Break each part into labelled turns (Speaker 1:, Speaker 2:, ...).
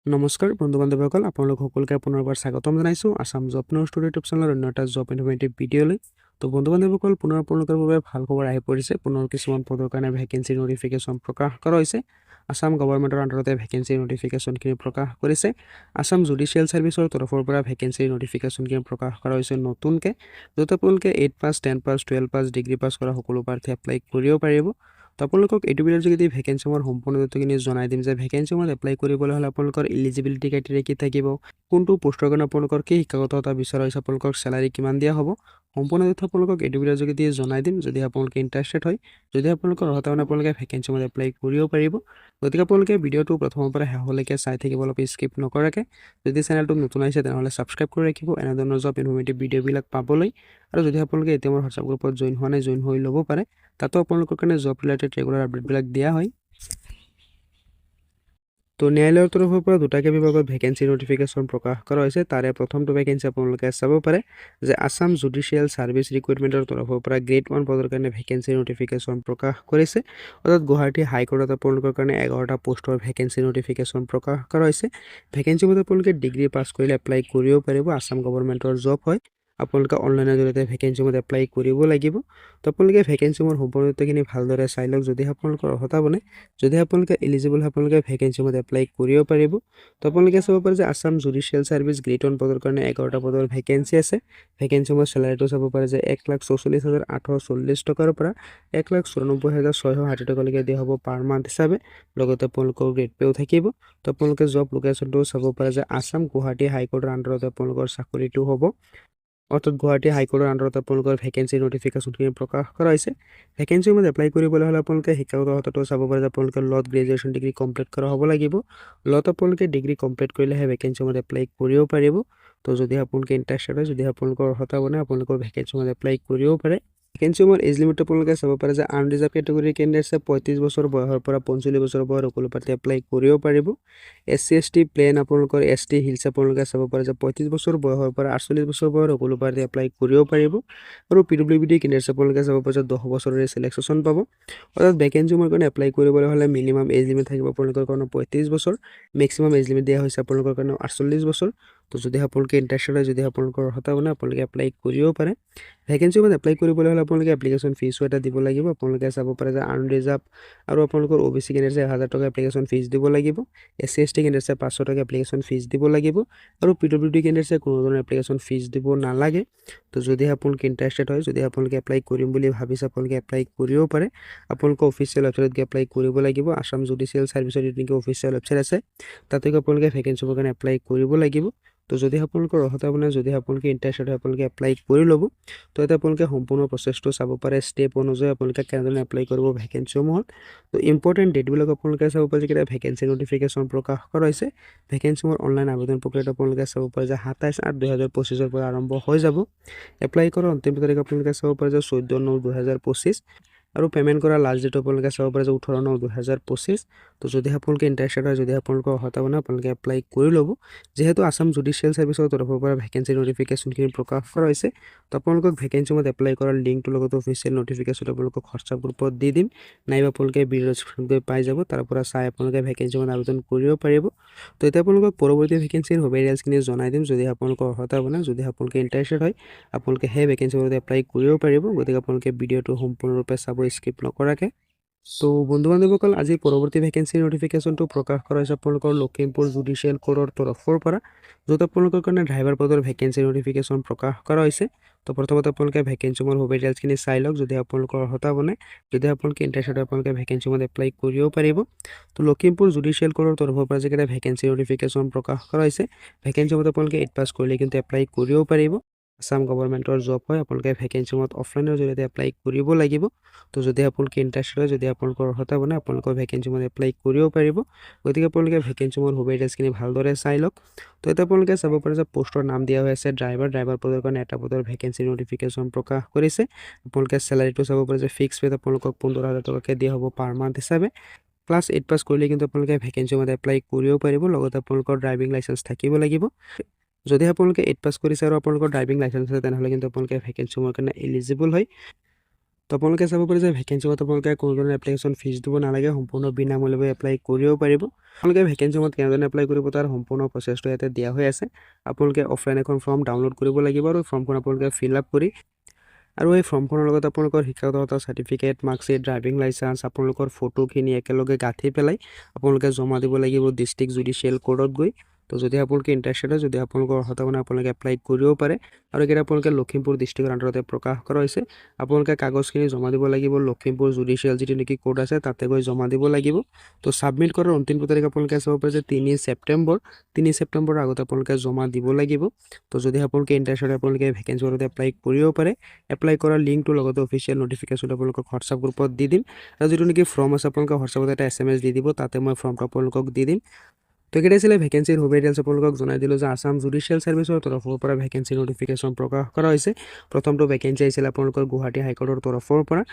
Speaker 1: নমস্কাৰ বন্ধু-বান্ধৱীসকল, আপোনালোক সকলোকে পুনৰবাৰ স্বাগতম জনাইছোঁ আসাম জব নিউজ ইউটিউব চেনেলৰ অন্য এটা জব ইনফৰমেটিভ ভিডিঅ'লৈ। তো বন্ধু-বান্ধৱীসকল, পুনৰ আপোনালোকৰ বাবে ভাল খবৰ আহি পৰিছে। পুনৰ কিছুমান পদৰ কাৰণে ভেকেঞ্চি নটিফিকেশ্যন প্ৰকাশ কৰা হৈছে। আসাম গভৰ্ণমেণ্টৰ আণ্ডাৰতে ভেকেঞ্চি নটিফিকেশ্যনখিনি প্ৰকাশ কৰিছে। আসাম জুডিচিয়েল ছাৰ্ভিচৰ তৰফৰ পৰা ভেকেঞ্চি নটিফিকেশ্যনখিনি প্ৰকাশ কৰা হৈছে নতুনকৈ, য'ত আপোনালোকে 8 পাছ, 10 পাছ, 12 পাছ, ডিগ্ৰী পাছ কৰা সকলো প্ৰাৰ্থী এপ্লাই কৰিব পাৰিব। তো আপোনালোকক এইটো ভিডিঅ'ৰ যোগেদি ভেকেঞ্চিসমূহৰ সম্পূৰ্ণ তথ্যখিনি জনাই দিম যে ভেকেঞ্চিসমূহত এপ্লাই কৰিবলৈ হ'লে আপোনালোকৰ ইলিজিবিলিটি ক্ৰাইটেৰিয়া কি থাকিব, কোনটো পোষ্টৰ কাৰণে আপোনালোকৰ কি শিক্ষাগততা বিচৰা হৈছে, আপোনালোকৰ চেলাৰী কিমান দিয়া হ'ব, সম্পূৰ্ণ তথ্য আপোনালোকক এইটো ভিডিঅ'ৰ যোগেদি জনাই দিম। যদি আপোনালোকে ইণ্টাৰেষ্টেড হয়, যদি আপোনালোকৰ অৰ্হতা মানে আপোনালোকে ভেকেঞ্চিসমূহত এপ্লাই কৰিব পাৰিব। গতিকে আপোনালোকে ভিডিঅ'টো প্ৰথমৰ পৰা শেষলৈকে চাই থাকিব, অলপ স্কিপ নকৰাকৈ। যদি চেনেলটো নতুন আহিছে তেনেহ'লে ছাবস্ক্ৰাইব কৰি ৰাখিব এনেধৰণৰ জব ইনফৰমেটিভ ভিডিঅ'বিলাক পাবলৈ। আৰু যদি আপোনালোকে এতিয়া মোৰ হোৱাটছআপ গ্ৰুপত জইন হোৱা নাই, জইন হৈ ল'ব পাৰে। তাতো আপোনালোকৰ কাৰণে জব ৰিলেটেড ৰেগুলাৰ আপডেটবিলাক দিয়া হয়। তো ন্যায়ালয়ৰ তৰফৰ পৰা দুটাকৈ বিভাগত ভেকেঞ্চি নটিফিকেশ্যন প্ৰকাশ কৰা হৈছে। তাৰে প্ৰথমটো ভেকেঞ্চি আপোনালোকে চাব পাৰে যে আসাম জুডিচিয়েল ছাৰ্ভিচ ৰিক্ৰুইটমেণ্টৰ তৰফৰ পৰা গ্ৰেড 1 পদৰ কাৰণে ভেকেঞ্চি নটিফিকেশ্যন প্ৰকাশ কৰিছে। অৰ্থাৎ গুৱাহাটী হাইকোৰ্টত আপোনালোকৰ কাৰণে 11টা পোষ্টৰ ভেকেঞ্চি নটিফিকেশ্যন প্ৰকাশ কৰা হৈছে। ভেকেঞ্চিবোৰ আপোনালোকে ডিগ্ৰী পাছ কৰিলে এপ্লাই কৰিব পাৰিব। আসাম গভৰ্ণমেণ্টৰ জব হয়, আপোনালোকে অনলাইনৰ জৰিয়তে ভেকেঞ্চিসমূহ এপ্লাই কৰিব লাগিব। তো আপোনালোকে ভেকেঞ্চিসমূহৰ সম্পূৰ্ণ তথ্যখিনি ভালদৰে চাই লওক। যদি আপোনালোকৰ অৰ্হতা বনে, যদি আপোনালোকে এলিজিবল, আপোনালোকে ভেকেঞ্চিসমূহ এপ্লাই কৰিব পাৰিব। তো আপোনালোকে চাব পাৰে যে আসাম জুডিচিয়েল ছাৰ্ভিচ গ্ৰেড 1 পদৰ কাৰণে 11টা পদৰ ভেকেঞ্চি আছে। ভেকেঞ্চিসমূহৰ চেলাৰীটো চাব পাৰে যে 1,44,840 টকাৰ পৰা 1,94,660 টকালৈকে দিয়া হ'ব পাৰ মান্থ হিচাপে। লগতে আপোনালোকৰ গ্ৰেড পেও থাকিব। তো আপোনালোকে জব লোকেশ্যনটো চাব পাৰে যে আসাম গুৱাহাটী হাইকোৰ্টৰ আণ্ডাৰতে আপোনালোকৰ চাকৰিটো হ'ব। অৰ্থাৎ গুৱাহাটী হাইকোৰ্টৰ আণ্ডাৰত আপোনালোকৰ ভেকেঞ্চি নটিফিকেশ্যনখিনি প্ৰকাশ কৰা হৈছে। ভেকেঞ্চিসমূহত এপ্লাই কৰিবলৈ হ'লে আপোনালোকে শিক্ষাগত অৰ্হতাটো চাব পাৰে যে আপোনালোকে ল'ত গ্ৰেজুৱেশ্যন ডিগ্ৰী কমপ্লিট কৰা হ'ব লাগিব। ল'ত আপোনালোকে ডিগ্ৰী কমপ্লিট কৰিলেহে ভেকেঞ্চিসমূহত এপ্লাই কৰিব পাৰিব। তো যদি আপোনালোকে ইণ্টাৰেষ্টেড হয়, যদি আপোনালোকৰ অৰ্হতা বনে, আপোনালোকৰ ভেকেঞ্চিসমূহত এপ্লাই কৰিব পাৰে। ভেকেঞ্চিসমূহৰ এজ লিমিটটো আপোনালোকে চাব পাৰে যে আনৰিজাৰ্ভ কেটেগৰী কেণ্ডিডেটছে 35 বছৰ বয়সৰ পৰা 45 বছৰ বয়সৰ সকলো প্ৰাৰ্থী এপ্লাই কৰিব পাৰিব। SC ST প্লেন, আপোনালোকৰ ST হিলছ আপোনালোকে চাব পাৰে যে 35 বছৰ বয়সৰ পৰা 48 বছৰ বয়সৰ সকলো প্ৰাৰ্থী এপ্লাই কৰিব পাৰিব। আৰু PWD কেণ্ডিডেটছ আপোনালোকে চাব পাৰে যে 10 বছৰৰে চিলেকশ্যন পাব। অৰ্থাৎ ভেকেঞ্চিসমূহৰ কাৰণে এপ্লাই কৰিবলৈ হ'লে মিনিমাম এজ লিমিট থাকিব আপোনালোকৰ কাৰণে 35 বছৰ, মেক্সিমাম এজ লিমিট দিয়া হৈছে আপোনালোকৰ কাৰণে 48 বছৰ। তো যদি আপোনালোকে ইণ্টাৰেষ্টেড হয়, যদি আপোনালোকৰ অৰ্হতা বনে, আপোনালোকে এপ্লাই কৰিব পাৰে। ভেকেঞ্চিসমূহত এপ্লাই কৰিবলৈ হ'লে আপোনালোকে এপ্লিকেশ্যন ফিজো এটা দিব লাগিব। আপোনালোকে চাব পাৰে যে আনৰিজাৰ্ভ আৰু আপোনালোকৰ OBC কেণ্ডিডেটছে 1000 টকা এপ্লিকেশ্যন ফিজ দিব লাগিব। SC ST কেণ্ডিডেটছে 500 টকা এপ্লিকেশ্যন ফিজ দিব লাগিব। আৰু PWD কেণ্ডিডেটছে কোনো ধৰণৰ এপ্লিকেশ্যন ফিজ দিব নালাগে। তো যদি আপোনালোকে ইণ্টাৰেষ্টেড হয়, যদি আপোনালোকে এপ্লাই কৰিম বুলি ভাবিছে, আপোনালোকে এপ্লাই কৰিব পাৰে। আপোনালোকে অফিচিয়েল ৱেবছাইটত গৈ এপ্লাই কৰিব লাগিব। আসাম জুডিচিয়েল ছাৰ্ভিচৰ যিটো অফিচিয়েল ৱেবছাইট আছে, তাতে গৈ আপোনালোকে ভেকেঞ্চিৰ কাৰণে এপ্লাই কৰিব লাগিব। তো যদি আপোনালোকৰ অৰ্হতা বনে, যদি আপোনালোকে ইণ্টাৰেষ্টেড হয়, আপোনালোকে এপ্লাই কৰি ল'ব। তো এতিয়া আপোনালোকে সম্পূৰ্ণ প্ৰচেছটো চাব পাৰে, ষ্টেপ অনুযায়ী আপোনালোকে কেনেধৰণে এপ্লাই কৰিব ভেকেঞ্চিসমূহত। তো ইম্পৰ্টেণ্ট ডেটবিলাক আপোনালোকে চাব পাৰে যে ভেকেঞ্চি নটিফিকেশ্যন প্ৰকাশ কৰা হৈছে। ভেকেঞ্চিসমূহৰ অনলাইন আবেদন প্ৰক্ৰিয়াটো আপোনালোকে চাব পাৰে যে 27/8/2025 পৰা আৰম্ভ হৈ যাব। এপ্লাই কৰাৰ অন্তিম তাৰিখ আপোনালোকে চাব পাৰে যে 14/9/2025। আৰু পে'মেণ্ট কৰা লাষ্ট ডেট আপোনালোকে চাব পাৰে যে 18/9/2025। তো যদি আপোনালোকে ইণ্টাৰেষ্টেড হয়, যদি আপোনালোকৰ অৰ্হতা বনে, আপোনালোকে এপ্লাই কৰি ল'ব। যিহেতু আসাম জুডিচিয়েল ছাৰ্ভিচৰ তৰফৰ পৰা ভেকেঞ্চি নটিফিকেশ্যনখিনি প্ৰকাশ কৰা হৈছে, তো আপোনালোকক ভেকেঞ্চিসমূহত এপ্লাই কৰাৰ লিংকটোৰ লগত অফিচিয়েল নটিফিকেশ্যন আপোনালোকক হোৱাটছআপ গ্ৰুপত দি দিম, নাইবা আপোনালোকে ভিডিঅ' ডেছক্ৰিপশ্যনত গৈ পাই যাব। তাৰ পৰা চাই আপোনালোকে ভেকেঞ্চিসমূহত আবেদন কৰিব পাৰিব। তো এতিয়া আপোনালোকক পৰৱৰ্তী ভেকেঞ্চিৰ ডিটেইলছখিনি জনাই দিম। যদি আপোনালোকৰ অৰ্হতা বনে, যদি আপোনালোকে ইণ্টাৰেষ্টেড হয়, আপোনালোকে সেই ভেকেঞ্চিসমূহত এপ্লাই কৰিব পাৰিব। গতিকে আপোনালোকে ভিডিঅ'টো সম্পূৰ্ণৰূপে চাব, স্কিপ নকৰাকৈ। তো বন্ধু-বান্ধৱীসকল, আজি পৰৱৰ্তী ভেকেঞ্চি নটিফিকেশ্যনটো প্ৰকাশ কৰা হৈছে আপোনালোকৰ লখিমপুৰ জুডিচিয়েল কোৰ্টৰ তৰফৰ পৰা, য'ত আপোনালোকৰ কাৰণে ড্ৰাইভাৰ পদৰ ভেকেঞ্চি নটিফিকেশ্যন প্ৰকাশ কৰা হৈছে। তো প্ৰথমতে আপোনালোকে ভেকেঞ্চিসমূহৰ ডিটেইলছখিনি চাই লওক। যদি আপোনালোকৰ অৰ্হতা বনে, যদি আপোনালোকে ইণ্টাৰেষ্টেড হয়, আপোনালোকে ভেকেঞ্চিসমূহত এপ্লাই কৰিব পাৰিব। তো লখিমপুৰ জুডিচিয়েল কোৰ্টৰ তৰফৰ পৰা যিকেইটা ভেকেঞ্চি নটিফিকেশ্যন প্ৰকাশ কৰা হৈছে, ভেকেঞ্চিসমূহত আপোনালোকে 8 পাছ কৰিলে কিন্তু এপ্লাই কৰিব পাৰিব। আসাম গভৰ্ণমেণ্টৰ জব হয়, আপোনালোকে ভেকেঞ্চিসমূহত অফলাইনৰ জৰিয়তে এপ্লাই কৰিব লাগিব। তো যদি আপোনালোকে ইণ্টাৰেষ্টেড হয়, যদি আপোনালোকৰ অৰ্হতা বনে, আপোনালোকৰ ভেকেঞ্চিসমূহত এপ্লাই কৰিব পাৰিব। গতিকে আপোনালোকে ভেকেঞ্চিসমূহৰ ডিটেইলছখিনি ভালদৰে চাই লওক। তো এতিয়া আপোনালোকে চাব পাৰে যে পোষ্টৰ নাম দিয়া হৈ আছে ড্ৰাইভাৰ পদৰ কাৰণে এটা পদৰ ভেকেঞ্চি নটিফিকেশ্যন প্ৰকাশ কৰিছে। আপোনালোকে চেলাৰীটো চাব পাৰে যে ফিক্স পে'ত আপোনালোকক 15,000 টকাকৈ দিয়া হ'ব পাৰ মান্থ হিচাপে। ক্লাছ 8 পাছ কৰিলে কিন্তু আপোনালোকে ভেকেঞ্চিসমূহত এপ্লাই কৰিব পাৰিব। লগতে আপোনালোকৰ ড্ৰাইভিং লাইচেঞ্চ থাকিব লাগিব। যদি আপোনালোকে 8 পাছ কৰিছে আৰু আপোনালোকৰ ড্ৰাইভিং লাইচেঞ্চ আছে, তেনেহ'লে কিন্তু আপোনালোকে ভেকেঞ্চিসমূহৰ কাৰণে এলিজিবল হয়। তো আপোনালোকে চাব পাৰে যে ভেকেঞ্চিত আপোনালোকে কোনো ধৰণৰ এপ্লিকেশ্যন ফিজ দিব নালাগে, সম্পূৰ্ণ বিনামূলীয়াভাৱে এপ্লাই কৰিব পাৰিব। আপোনালোকে ভেকেঞ্চিত কেনেদৰে এপ্লাই কৰিব তাৰ সম্পূৰ্ণ প্ৰচেছটো ইয়াতে দিয়া হৈ আছে। আপোনালোকে অফলাইন এখন ফৰ্ম ডাউনলোড কৰিব লাগিব আৰু ফৰ্মখন আপোনালোকে ফিল আপ কৰি আৰু এই ফৰ্মখনৰ লগত আপোনালোকৰ শিক্ষাগত চাৰ্টিফিকেট, মাৰ্কশ্বিট, ড্ৰাইভিং লাইচেন্স, আপোনালোকৰ ফটোখিনি একেলগে গাঁঠি পেলাই আপোনালোকে জমা দিব লাগিব ডিষ্ট্ৰিক্ট জুডিচিয়েল কোৰ্টত গৈ। তো যদি আপোনালোকে ইণ্টাৰেষ্টেড হয়, যদি আপোনালোকৰ অৰ্হতা মানে আপোনালোকে এপ্লাই কৰিব পাৰে। আৰু এইকেইটা আপোনালোকে লখিমপুৰ ডিষ্ট্ৰিক্টৰ আণ্ডাৰতে প্ৰকাশ কৰা হৈছে। আপোনালোকে কাগজখিনি জমা দিব লাগিব লখিমপুৰ জুডিচিয়েল যিটো নেকি কোৰ্ট আছে তাতে গৈ জমা দিব লাগিব। তো ছাবমিট কৰাৰ অন্তিম তাৰিখ আপোনালোকে চাব পাৰে যে 3 ছেপ্টেম্বৰ। 3 ছেপ্টেম্বৰৰ আগতে আপোনালোকে জমা দিব লাগিব। তো যদি আপোনালোকে ইণ্টাৰেষ্টেড আপোনালোকে ভেকেঞ্চি ওলাওঁতে এপ্লাই কৰিব পাৰে। এপ্লাই কৰাৰ লিংকটোৰ লগতে অফিচিয়েল নটিফিকেশ্যন আপোনালোকক হোৱাটছআপ গ্ৰুপত দি দিম। আৰু যিটো নেকি ফৰ্ম আছে আপোনালোকে হোৱাটছআপত এটা SMS দি দিব, তাতে মই ফৰ্মটো আপোনালোকক দি দিম। তো কেতিয়া আছিলে ভেকেঞ্চিৰ সুবিধা ডিটেইলছ আপোনালোকক জনাই দিলোঁ যে আছাম জুডিচিয়েল ছাৰ্ভিচৰ তৰফৰ পৰা ভেকেঞ্চি নটিফিকেশ্যন প্ৰকাশ কৰা হৈছে। প্ৰথমটো ভেকেঞ্চি আহিছিলে আপোনালোকৰ গুৱাহাটী হাইকোৰ্টৰ তৰফৰ পৰা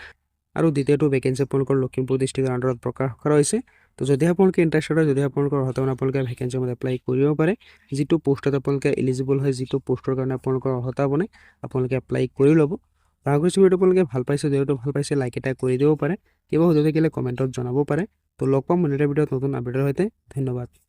Speaker 1: আৰু দ্বিতীয়টো ভেকেঞ্চি আপোনালোকৰ লখিমপুৰ ডিষ্ট্ৰিক্টৰ আণ্ডাৰত প্ৰকাশ কৰা হৈছে। তো যদি আপোনালোকে ইণ্টাৰেষ্টেড হয়, যদি আপোনালোকৰ অৰ্হতা মানে আপোনালোকে ভেকেঞ্চিৰ মতে এপ্লাই কৰিব পাৰে। যিটো পোষ্টত আপোনালোকে এলিজিবল হয়, যিটো পোষ্টৰ কাৰণে আপোনালোকৰ অৰ্হতা বনে আপোনালোকে এপ্লাই কৰি ল'ব। আশা কৰিছোঁ ভিডিঅ'টো আপোনালোকে ভাল পাইছে। যিহেতু ভাল পাইছে লাইক এটা কৰি দিব পাৰে। কিবা সুধি থাকিলে কমেণ্টত জনাব পাৰে। তো লগ পাম মনিটাৰ ভিডিঅ'ত নতুন আপডেটৰ সৈতে। ধন্যবাদ।